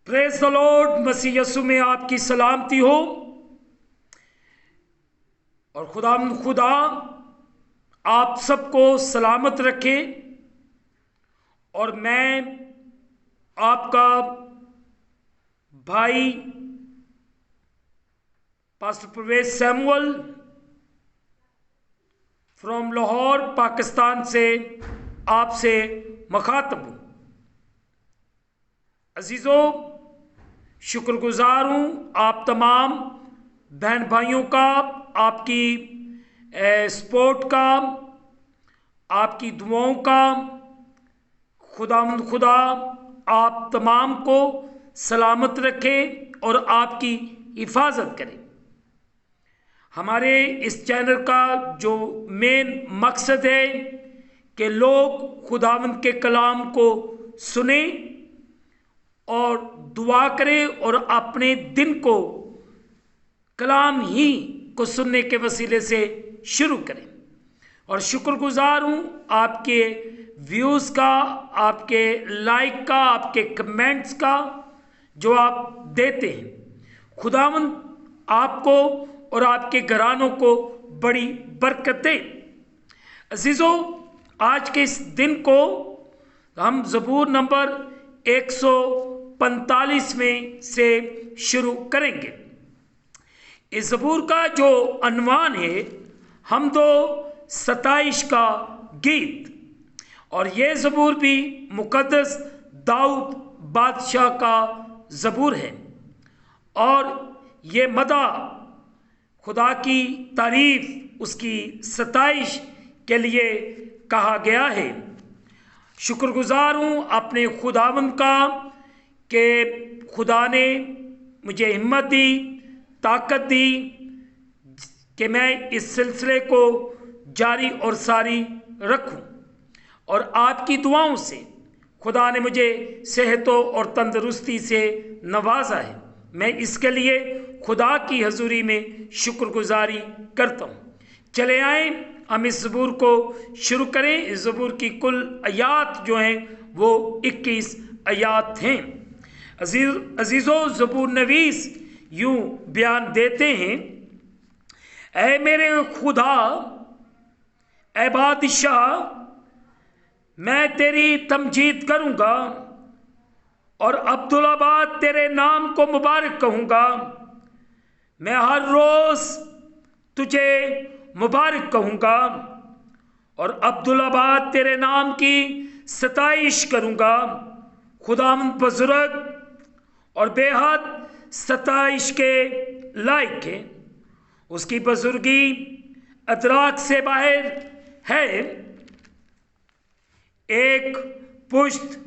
Praise the Lord. मसीह यीशु में आपकी सलामती हो और खुदा आप सबको सलामत रखे। और मैं आपका भाई pastor Parvez Samuel from Lahore Pakistan से आपसे मुखातब हूँ। अजीज़ों, शुक्रगुजार हूँ आप तमाम बहन भाइयों का, आपकी सपोर्ट का, आपकी दुआओं का। खुदा आप तमाम को सलामत रखे और आपकी हिफाजत करे। हमारे इस चैनल का जो मेन मकसद है कि लोग खुदावंद के कलाम को सुने और दुआ करें और अपने दिन को कलाम ही को सुनने के वसीले से शुरू करें। और शुक्रगुजार हूँ आपके व्यूज़ का, आपके लाइक का, आपके कमेंट्स का जो आप देते हैं। खुदावंद आपको और आपके घरानों को बड़ी बरकत दे। अजीज़ों, आज के इस दिन को हम ज़बूर नंबर 145 में से शुरू करेंगे। इस ज़बूर का जो अनवान है हमदो 27 का गीत, और ये ज़बूर भी मुक़द्दस दाऊद बादशाह का ज़बूर है। और ये मदा खुदा की तारीफ, उसकी सताइश के लिए कहा गया है। शुक्रगुजार हूँ अपने खुदावंद का कि खुदा ने मुझे हिम्मत दी, ताकत दी कि मैं इस सिलसिले को जारी और सारी रखूं। और आपकी दुआओं से खुदा ने मुझे सेहतों और तंदरुस्ती से नवाजा है। मैं इसके लिए खुदा की हजूरी में शुक्रगुजारी करता हूँ। चले आए हम इस ज़बूर को शुरू करें। इस ज़बूर की कुल आयात जो हैं वो 21 आयात हैं। अजीज़ों, ज़बूर नवीस यूँ बयान देते हैं, ऐ मेरे खुदा, ऐ बादशाह, मैं तेरी तमजीद करूँगा और अब्दुल्लाबाद तेरे नाम को मुबारक कहूँगा। मैं हर रोज़ तुझे मुबारक कहूँगा और अब्दुल्लाबाद तेरे नाम की सताइश करूँगा। खुदावंद बुज़ुर्ग और बेहद सताइश के लायक है। उसकी बुज़ुर्गी अदराक से बाहर है। एक पुश्त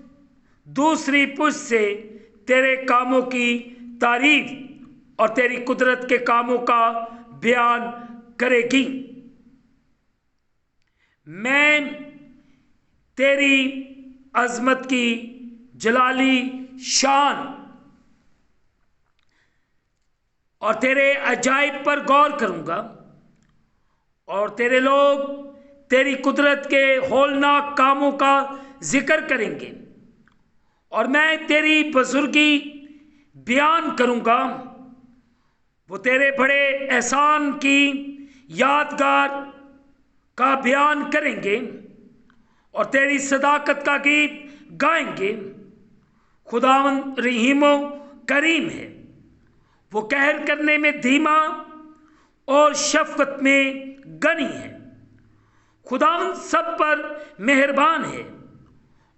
दूसरी पुश्त से तेरे कामों की तारीफ और तेरी कुदरत के कामों का बयान करेगी। मैं तेरी अजमत की जलाली शान और तेरे अजाइब पर गौर करूँगा, और तेरे लोग तेरी कुदरत के होलनाक कामों का जिक्र करेंगे। और मैं तेरी बुजुर्गी बयान करूँगा। वो तेरे बड़े एहसान की यादगार का बयान करेंगे और तेरी सदाकत का गीत गाएंगे। खुदावंद रहीमो करीम है, वो कहर करने में धीमा और शफकत में गनी है। खुदावंद सब पर मेहरबान है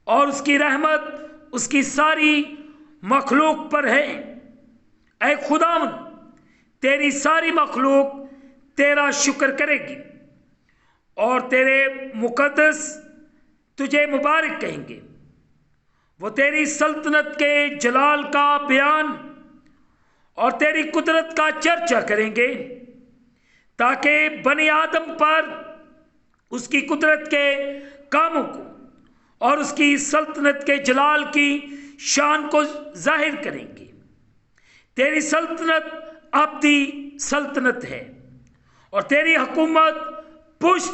और उसकी रहमत उसकी सारी मखलूक पर है। ऐ खुदावंद, तेरी सारी मखलूक तेरा शुक्र करेगी और तेरे मुकद्दस तुझे मुबारक कहेंगे। वो तेरी सल्तनत के जलाल का बयान और तेरी कुदरत का चर्चा करेंगे, ताकि बनी आदम पर उसकी कुदरत के कामों को और उसकी सल्तनत के जलाल की शान को जाहिर करेंगे। तेरी सल्तनत अब्दी सल्तनत है और तेरी हुकूमत पुश्त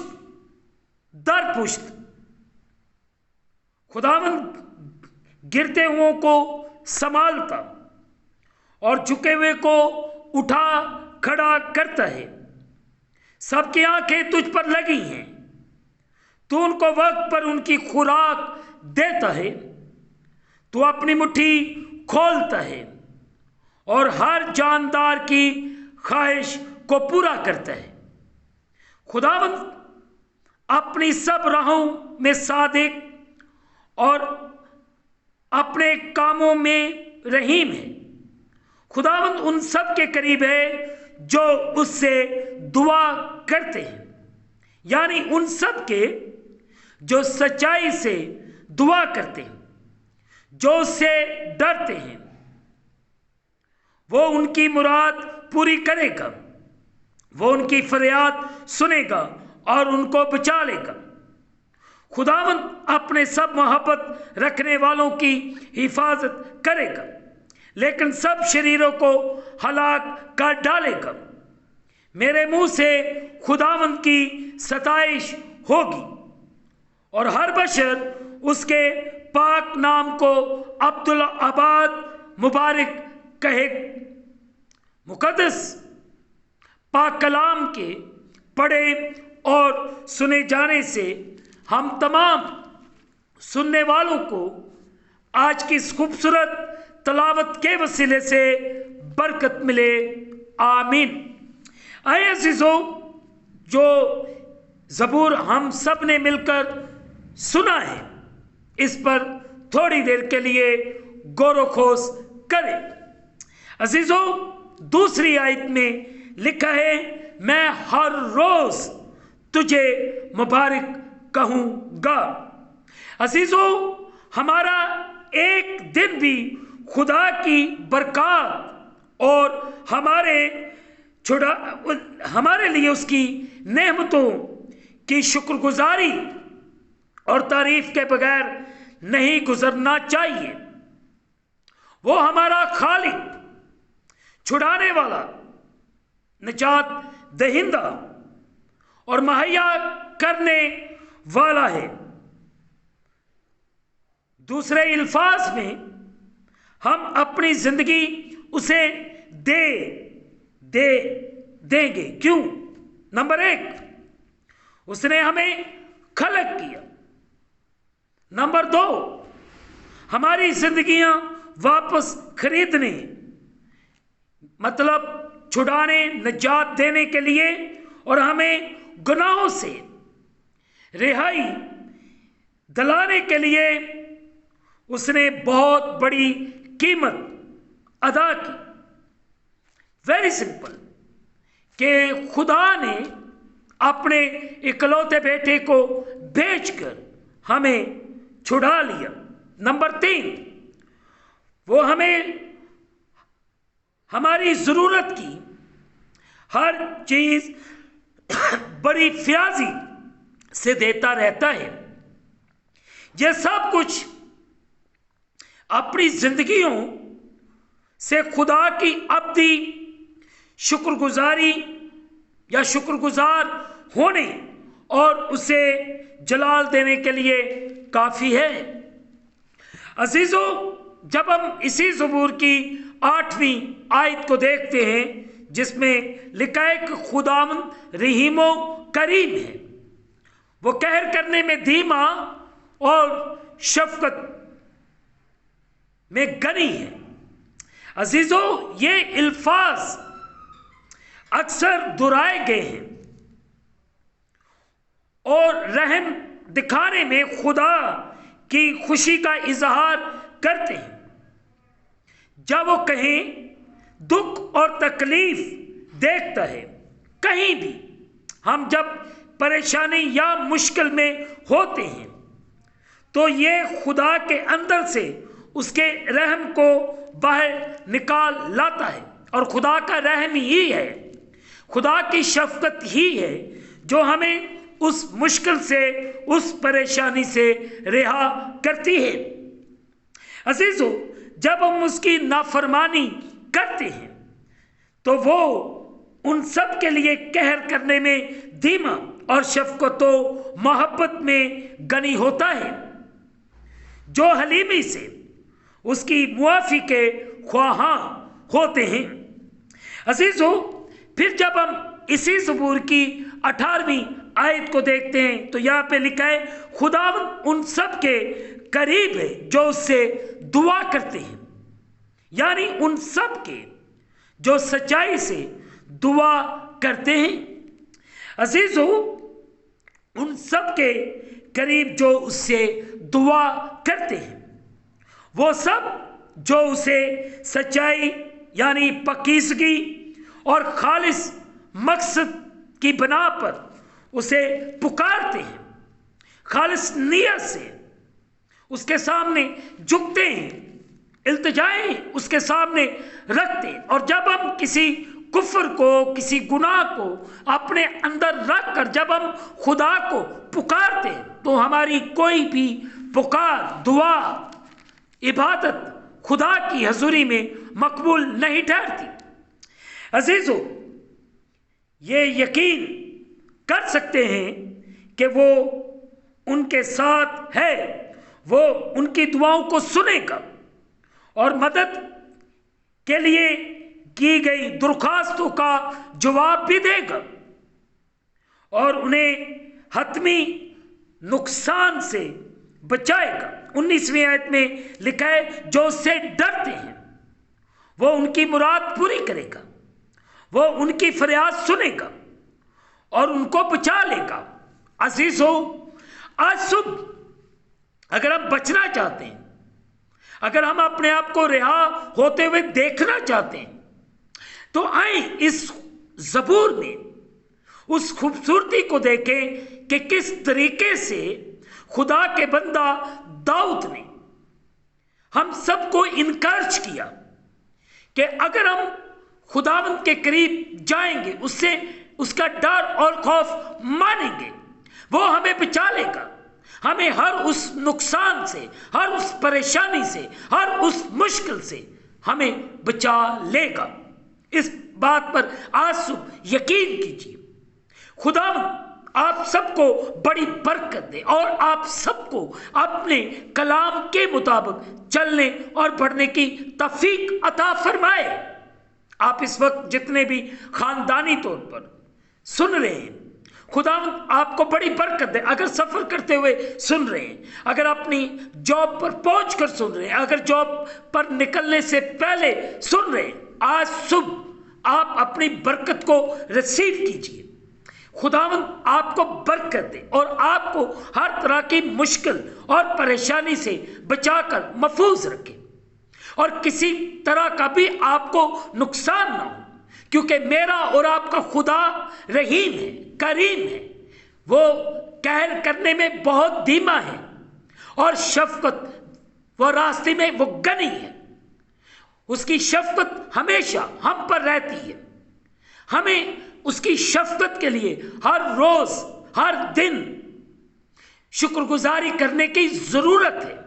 दर पुश्त। खुदावंद गिरते हुओं को संभालता और झुके हुए को उठा खड़ा करता है। सबकी आंखें तुझ पर लगी हैं, तू उनको वक्त पर उनकी खुराक देता है। तू अपनी मुट्ठी खोलता है और हर जानदार की ख्वाहिश को पूरा करता है। खुदावंद अपनी सब राहों में सादिक और अपने कामों में रहीम है। खुदावंद उन सब के करीब है जो उससे दुआ करते हैं, यानी उन सब के जो सच्चाई से दुआ करते हैं, जो उससे डरते हैं। वो उनकी मुराद पूरी करेगा, वो उनकी फरियाद सुनेगा और उनको बचा लेगा। खुदावंद अपने सब मोहब्बत रखने वालों की हिफाजत करेगा, लेकिन सब शरीरों को हलाक कर डालेगा। मेरे मुंह से खुदावंद की सताइश होगी और हर बशर उसके पाक नाम को अब्दुल आबाद मुबारक कहे। मुकद्दस पाक कलाम के पढ़े और सुने जाने से हम तमाम सुनने वालों को आज की इस खूबसूरत तलावत के वसीले से बरकत मिले। आमीन। आए अज़ीज़ों, जो ज़बूर हम सब ने मिलकर सुना है, इस पर थोड़ी देर के लिए गौर-व-खोज करें। अज़ीज़ों, दूसरी आयत में लिखा है, मैं हर रोज तुझे मुबारक कहूँगा। अज़ीज़ों, हमारा एक दिन भी खुदा की बरकत और हमारे लिए उसकी नेमतों की शुक्रगुजारी और तारीफ के बगैर नहीं गुजरना चाहिए। वो हमारा खालिक, छुड़ाने वाला, निजात दहिंदा और मुहैया करने वाला है। दूसरे अल्फाज में हम अपनी जिंदगी उसे देंगे। क्यों? नंबर 1, उसने हमें खलक किया। नंबर 2, हमारी जिंदगियां वापस खरीदने, मतलब छुड़ाने, निजात देने के लिए और हमें गुनाहों से रिहाई दिलाने के लिए उसने बहुत बड़ी कीमत अदा की। वेरी सिंपल, कि खुदा ने अपने इकलौते बेटे को भेजकर हमें छुड़ा लिया। नंबर 3, वो हमें हमारी जरूरत की हर चीज बड़ी फ्याजी से देता रहता है। यह सब कुछ अपनी जिंदगियों से खुदा की अब्दी शुक्रगुजारी या शुक्रगुजार होने और उसे जलाल देने के लिए काफी है। अजीजों, जब हम इसी ज़बूर की 8वीं आयत को देखते हैं, जिसमें लिखा है कि खुदावंद रहीमो करीम है, वो कहर करने में धीमा और शफकत में गनी है। अजीजों, ये अल्फाज अक्सर दोहराए गए हैं और रहम दिखाने में खुदा की खुशी का इजहार करते हैं। जब वो कहीं दुख और तकलीफ देखता है, कहीं भी हम जब परेशानी या मुश्किल में होते हैं, तो ये खुदा के अंदर से उसके रहम को बाहर निकाल लाता है। और खुदा का रहम ही है, खुदा की शफकत ही है जो हमें उस मुश्किल से, उस परेशानी से रिहा करती है। अजीजों, जब हम उसकी नाफरमानी करते हैं, तो वो उन सब के लिए कहर करने में धीमा और शफकत व मोहब्बत में गनी होता है, जो हलीमी से उसकी मुआफ़ी के ख्वाहां होते हैं। अजीजों, फिर जब हम इसी ज़बूर की 18वीं आयत को देखते हैं तो यहाँ पे लिखा है, खुदावंद उन सब के करीब है जो उससे दुआ करते हैं। यानी उन सब के जो सच्चाई से दुआ करते हैं। अजीजों, उन सब के करीब जो उससे दुआ करते हैं, वो सब जो उसे सच्चाई यानी पकीज़गी और खालिस मकसद की बना पर उसे पुकारते हैं, खालिस नियत से उसके सामने झुकते हैं, इल्तिजाएं उसके सामने रखते हैं। और जब हम किसी कुफ्र को, किसी गुनाह को अपने अंदर रख कर जब हम खुदा को पुकारते हैं तो हमारी कोई भी पुकार, दुआ, इबादत खुदा की हजूरी में मकबूल नहीं ठहरती। अजीजों, ये यकीन कर सकते हैं कि वो उनके साथ है, वो उनकी दुआओं को सुनेगा और मदद के लिए की गई दरख्वास्तों का जवाब भी देगा और उन्हें हतमी नुकसान से बचाएगा। 19वीं आयत में लिखा है, जो उससे डरते हैं वो उनकी मुराद पूरी करेगा, वो उनकी फरियाद सुनेगा और उनको बचा लेगा। अजीजों, आज सुबह अगर हम बचना चाहते हैं, अगर हम अपने आप को रिहा होते हुए देखना चाहते हैं, तो आए इस ज़बूर में उस खूबसूरती को देखें कि किस तरीके से खुदा के बंदा दाऊद ने हम सबको इनकरेज किया कि अगर हम खुदावंद के करीब जाएंगे, उससे उसका डर और खौफ मानेंगे, वो हमें बचा लेगा, हमें हर उस नुकसान से, हर उस परेशानी से, हर उस मुश्किल से हमें बचा लेगा। इस बात पर आज सुबह यकीन कीजिए। खुदावंद आप सबको बड़ी बरकत दे और आप सबको अपने कलाम के मुताबिक चलने और बढ़ने की तौफीक अता फरमाए। आप इस वक्त जितने भी खानदानी तौर पर सुन रहे हैं, खुदावंद आपको बड़ी बरकत दे। अगर सफ़र करते हुए सुन रहे हैं, अगर अपनी जॉब पर पहुंचकर सुन रहे हैं, अगर जॉब पर निकलने से पहले सुन रहे हैं, आज सुबह आप अपनी बरकत को रिसीव कीजिए। खुदावंद आपको बरकत दे और आपको हर तरह की मुश्किल और परेशानी से बचाकर महफूज रखे और किसी तरह का भी आपको नुकसान ना हो, क्योंकि मेरा और आपका खुदा रहीम है, करीम है। वो कहर करने में बहुत धीमा है और शफकत वो रास्ते में वो गनी है। उसकी शफकत हमेशा हम पर रहती है। हमें उसकी शफकत के लिए हर रोज, हर दिन शुक्रगुजारी करने की जरूरत है।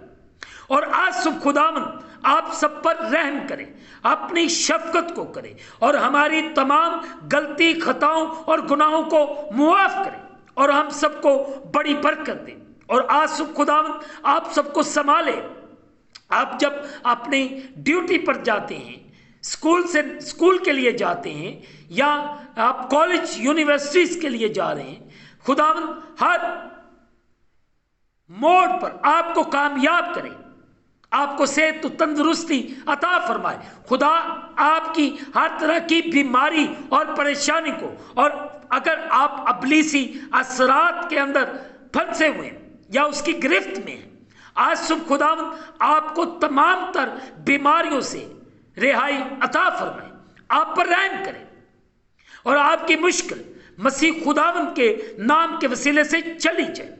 और आज सुबह खुदावंद आप सब पर रहम करें, अपनी शफकत को करें और हमारी तमाम गलती, खताओं और गुनाहों को मुआफ करें और हम सबको बड़ी बरकत दें। और आज सुबह खुदावंद आप सबको संभाले। आप जब अपनी ड्यूटी पर जाते हैं, स्कूल के लिए जाते हैं या आप कॉलेज यूनिवर्सिटीज के लिए जा रहे हैं, खुदावंद हर मोड़ पर आपको कामयाब करें, आपको सेहत तो तंदुरुस्ती अता फरमाए। खुदा आपकी हर तरह की बीमारी और परेशानी को, और अगर आप अबलीसी असरात के अंदर फंसे हुए या उसकी गिरफ्त में हैं, आज सुबह खुदावंद आपको तमाम तर बीमारियों से रिहाई अता फरमाए, आप पर रहम करें और आपकी मुश्किल मसीह खुदावंद के नाम के वसीले से चली जाए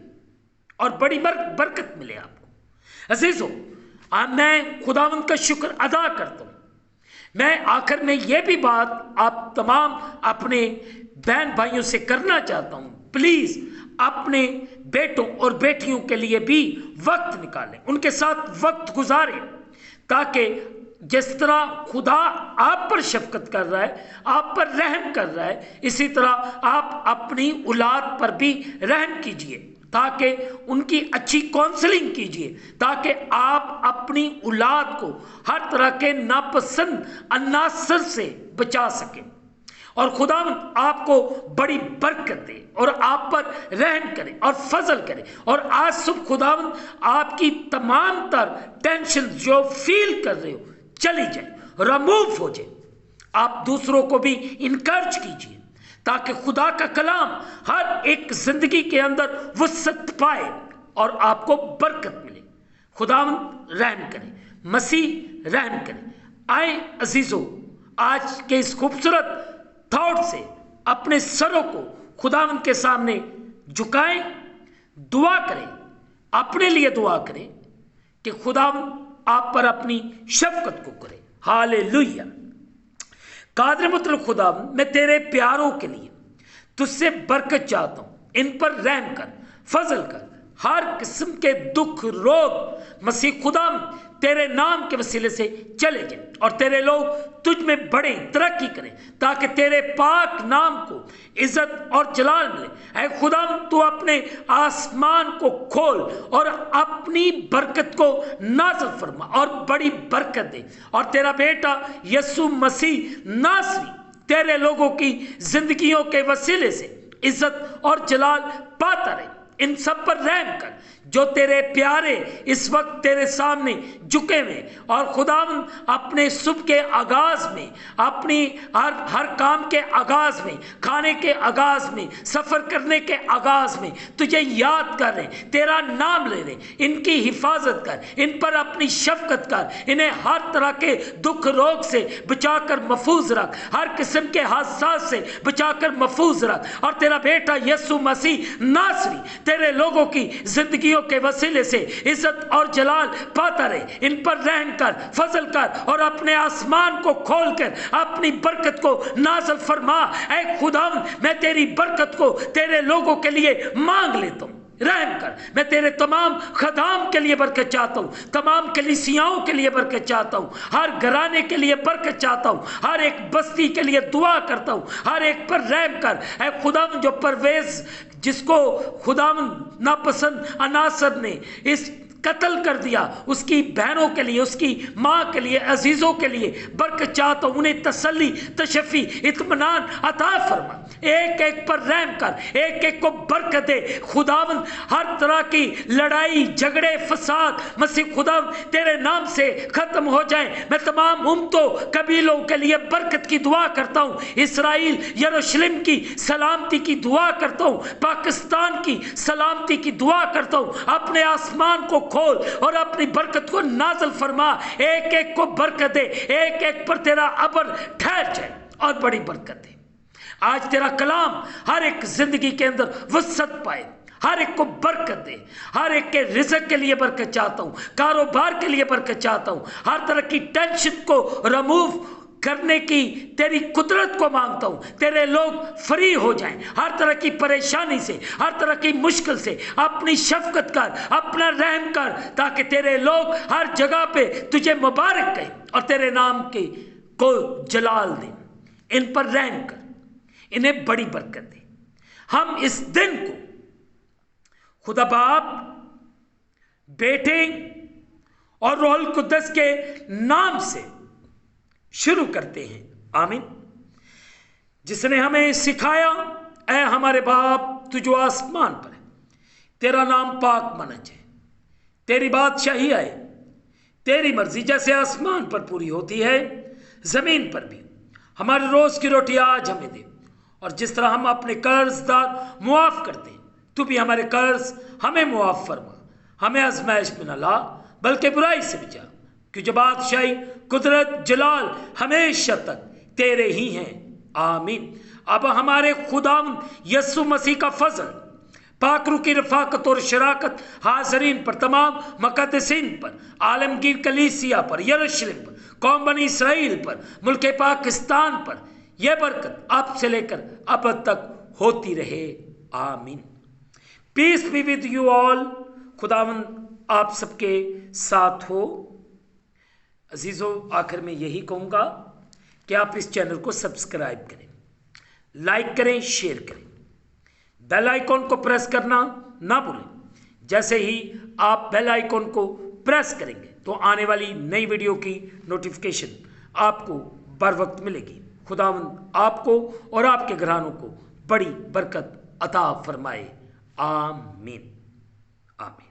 और बड़ी बरकत मिले आपको। अजीजों, मैं खुदावंद का शुक्र अदा करता हूँ। मैं आखिर में यह भी बात आप तमाम अपने बहन भाइयों से करना चाहता हूँ, प्लीज़ अपने बेटों और बेटियों के लिए भी वक्त निकालें, उनके साथ वक्त गुजारें, ताकि जिस तरह खुदा आप पर शफकत कर रहा है, आप पर रहम कर रहा है, इसी तरह आप अपनी औलाद पर भी रहम कीजिए ताकि उनकी अच्छी काउंसलिंग कीजिए, ताकि आप अपनी औलाद को हर तरह के नापसंद अनासर से बचा सकें और खुदावंद आपको बड़ी बरकत दे और आप पर रहम करे और फजल करे। और आज सुबह खुदावंद आपकी तमाम तर टेंशन जो फील कर रहे हो चली जाए, रिमूव हो जाए। आप दूसरों को भी इनकरेज कीजिए ताकि खुदा का कलाम हर एक जिंदगी के अंदर वसत पाए और आपको बरकत मिले। खुदावंद रहम करे, मसीह रहम करे। आए अजीजों, आज के इस खूबसूरत थॉट से अपने सरों को खुदावंद के सामने झुकाएं, दुआ करें, अपने लिए दुआ करें कि खुदावंद आप पर अपनी शफकत को करे। हालेलुया। कादर मुतलक खुदावंद, मैं तेरे प्यारों के लिए तुझसे बरकत चाहता हूं, इन पर रहम कर, फजल कर। हर किस्म के दुख रोग मसीह खुदावंद तेरे नाम के वसीले से चले जाए और तेरे लोग तुझ में बड़े तरक्की करें, ताकि तेरे पाक नाम को इज्जत और जलाल मिले। ऐ खुदावंद, तू अपने आसमान को खोल और अपनी बरकत को नाज़िल फरमा और बड़ी बरकत दे। और तेरा बेटा यीशु मसीह नासरी तेरे लोगों की जिंदगियों के वसीले से इज्जत और जलाल पाता रहे। इन सब पर रहम कर जो तेरे प्यारे इस वक्त तेरे सामने झुके हुए और खुदावंद अपने सुबह के आगाज में, अपनी हर काम के आगाज में, खाने के आगाज में, सफर करने के आगाज में तुझे याद कर रहे, तेरा नाम ले रहे। इनकी हिफाजत कर, इन पर अपनी शफकत कर, इन्हें हर तरह के दुख रोग से बचाकर महफूज रख, हर किस्म के हादसा से बचाकर महफूज रख। और तेरा बेटा यीशु मसीह नासरी तेरे लोगों की जिंदगी के वसीले से इज्जत और जलाल पाता रहे। इन पर रहम कर, फजल कर और अपने आसमान को खोलकर अपनी बरकत को नाज़िल फरमा। ऐ खुदावंद, मैं तेरी बरकत को तेरे लोगों के लिए मांग लेता हूं, रहम कर। मैं तेरे तमाम खदाम के लिए बरकत चाहता हूँ, तमाम कलीसियाओं के लिए बरकत चाहता हूँ, हर घराने के लिए बरकत चाहता हूँ, हर एक बस्ती के लिए दुआ करता हूँ, हर एक पर रहम कर। ऐ खुदावंद, जो परवेज जिसको खुदावंद नापसंद अनासर ने इस कत्ल कर दिया, उसकी बहनों के लिए, उसकी माँ के लिए, अजीज़ों के लिए बरकत चाहता हूँ। उन्हें तसल्ली, तशफ़ी, इत्मीनान अता फरमा। एक एक पर रहम कर, एक एक को बरकत दे। खुदावंद, हर तरह की लड़ाई झगड़े फसाद मसीह खुदावंद तेरे नाम से ख़त्म हो जाए। मैं तमाम उम्मतों कबीलों के लिए बरकत की दुआ करता हूँ। इसराइल यरूशलेम की सलामती की दुआ करता हूँ, पाकिस्तान की सलामती की दुआ करता हूँ। अपने आसमान को खोल और अपनी बरकत को नाज़िल फरमा। एक एक को बरकत दे, एक एक पर तेरा अबर ठहर जाए और बड़ी बरकत दे। आज तेरा कलाम हर एक जिंदगी के अंदर वसत पाए, हर एक को बरकत दे। हर एक के रिज़्क़ के लिए बरकत चाहता हूँ, कारोबार के लिए बरकत चाहता हूँ। हर तरह की टेंशन को रिमूव करने की तेरी कुदरत को मांगता हूँ। तेरे लोग फ्री हो जाएं हर तरह की परेशानी से, हर तरह की मुश्किल से। अपनी शफकत कर, अपना रहम कर, ताकि तेरे लोग हर जगह पे तुझे मुबारक कहें और तेरे नाम के को जलाल दें। इन पर रहम कर, इन्हें बड़ी बरकत दे। हम इस दिन को खुदा बाप, बेटे और रूहुल कुद्दस के नाम से शुरू करते हैं। आमीन। जिसने हमें सिखाया, ऐ हमारे बाप तू जो आसमान पर है, तेरा नाम पाक माना जाए, तेरी बादशाही आए, तेरी मर्जी जैसे आसमान पर पूरी होती है जमीन पर भी। हमारे रोज की रोटी आज हमें दे, और जिस तरह हम अपने कर्जदार मुआफ करते हैं, तू भी हमारे कर्ज हमें मुआफ फरमा। हमें आजमाइश में न ला, बल्कि बुराई से बचा, कि जो बादशाही, कुदरत, जलाल हमेशा तक तेरे ही हैं। आमीन। अब हमारे खुदावंद यीशु मसीह का फजल, पाकरू की रफाकत और शराकत हाजरीन पर, तमाम मुक़द्दसीन पर, आलमगीर कलीसिया पर, यरूशलेम पर, कौम बनी इसराइल पर, मुल्क पाकिस्तान पर, यह बरकत अब से लेकर अब तक होती रहे। आमीन। Peace be with you all. खुदावंद आप सबके साथ हो। अजीज़ों, आखिर में यही कहूँगा कि आप इस चैनल को सब्सक्राइब करें, लाइक करें, शेयर करें, बेल आइकॉन को प्रेस करना ना भूलें। जैसे ही आप बेल आइकॉन को प्रेस करेंगे तो आने वाली नई वीडियो की नोटिफिकेशन आपको बर वक्त मिलेगी। खुदावंद आपको और आपके घरानों को बड़ी बरकत अता फरमाए। आमीन आमीन।